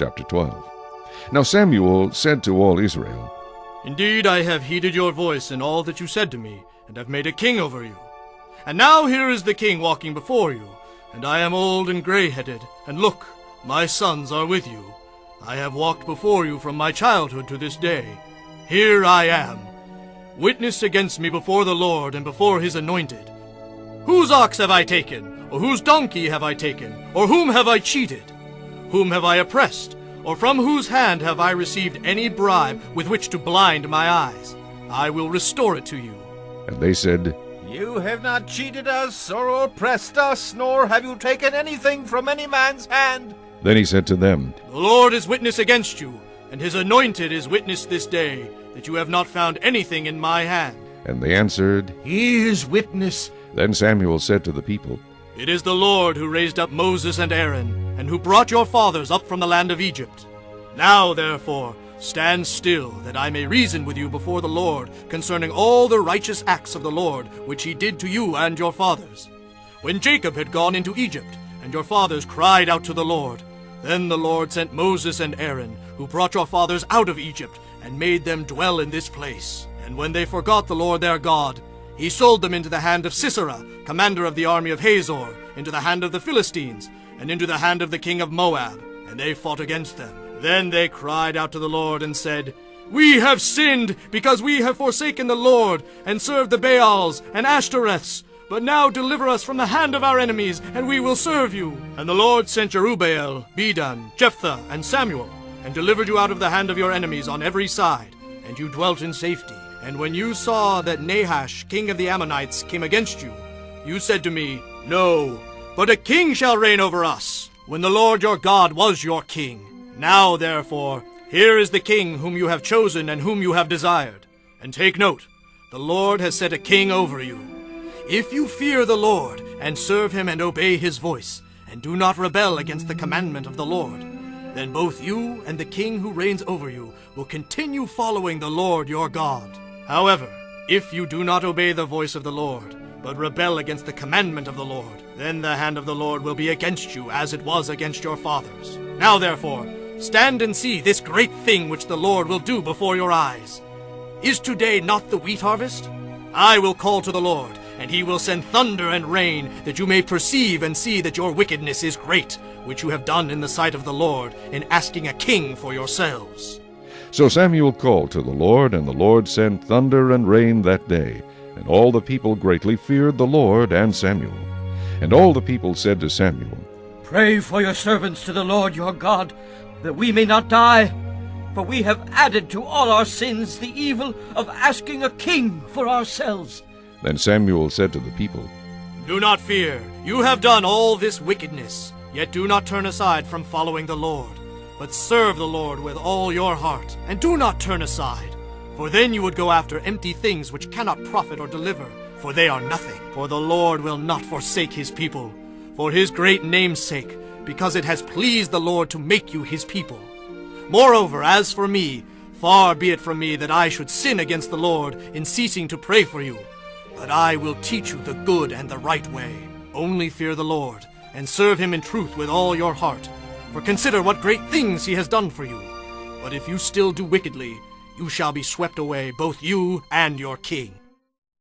Chapter 12. Now Samuel said to all Israel, Indeed, I have heeded your voice in all that you said to me, and have made a king over you. And now here is the king walking before you, and I am old and gray-headed, and look, my sons are with you. I have walked before you from my childhood to this day. Here I am. Witness against me before the Lord and before his anointed. Whose ox have I taken? Or whose donkey have I taken? Or whom have I cheated? Whom have I oppressed? Or from whose hand have I received any bribe with which to blind my eyes? I will restore it to you. And they said, You have not cheated us or oppressed us, nor have you taken anything from any man's hand. Then he said to them, The Lord is witness against you, and his anointed is witness this day, that you have not found anything in my hand. And they answered, He is witness. Then Samuel said to the people, It is the Lord who raised up Moses and Aaron, and who brought your fathers up from the land of Egypt. Now, therefore, stand still, that I may reason with you before the Lord concerning all the righteous acts of the Lord, which he did to you and your fathers. When Jacob had gone into Egypt, and your fathers cried out to the Lord, then the Lord sent Moses and Aaron, who brought your fathers out of Egypt, and made them dwell in this place. And when they forgot the Lord their God, he sold them into the hand of Sisera, commander of the army of Hazor, into the hand of the Philistines, and into the hand of the king of Moab, and they fought against them. Then they cried out to the Lord and said, We have sinned, because we have forsaken the Lord, and served the Baals and Ashtoreths. But now deliver us from the hand of our enemies, and we will serve you. And the Lord sent Jerubbaal, Bedan, Jephthah, and Samuel, and delivered you out of the hand of your enemies on every side, and you dwelt in safety. And when you saw that Nahash, king of the Ammonites, came against you, you said to me, No, but a king shall reign over us, when the Lord your God was your king. Now, therefore, here is the king whom you have chosen and whom you have desired. And take note, the Lord has set a king over you. If you fear the Lord, and serve him and obey his voice, and do not rebel against the commandment of the Lord, then both you and the king who reigns over you will continue following the Lord your God. However, if you do not obey the voice of the Lord, but rebel against the commandment of the Lord, then the hand of the Lord will be against you as it was against your fathers. Now therefore, stand and see this great thing which the Lord will do before your eyes. Is today not the wheat harvest? I will call to the Lord, and he will send thunder and rain, that you may perceive and see that your wickedness is great, which you have done in the sight of the Lord, in asking a king for yourselves. So Samuel called to the Lord, and the Lord sent thunder and rain that day. And all the people greatly feared the Lord and Samuel. And all the people said to Samuel, Pray for your servants to the Lord your God, that we may not die. For we have added to all our sins the evil of asking a king for ourselves. Then Samuel said to the people, Do not fear. You have done all this wickedness. Yet do not turn aside from following the Lord, but serve the Lord with all your heart, and do not turn aside. For then you would go after empty things which cannot profit or deliver, for they are nothing. For the Lord will not forsake his people, for his great name's sake, because it has pleased the Lord to make you his people. Moreover, as for me, far be it from me that I should sin against the Lord in ceasing to pray for you. But I will teach you the good and the right way. Only fear the Lord, and serve him in truth with all your heart. For consider what great things he has done for you. But if you still do wickedly, you shall be swept away, both you and your king.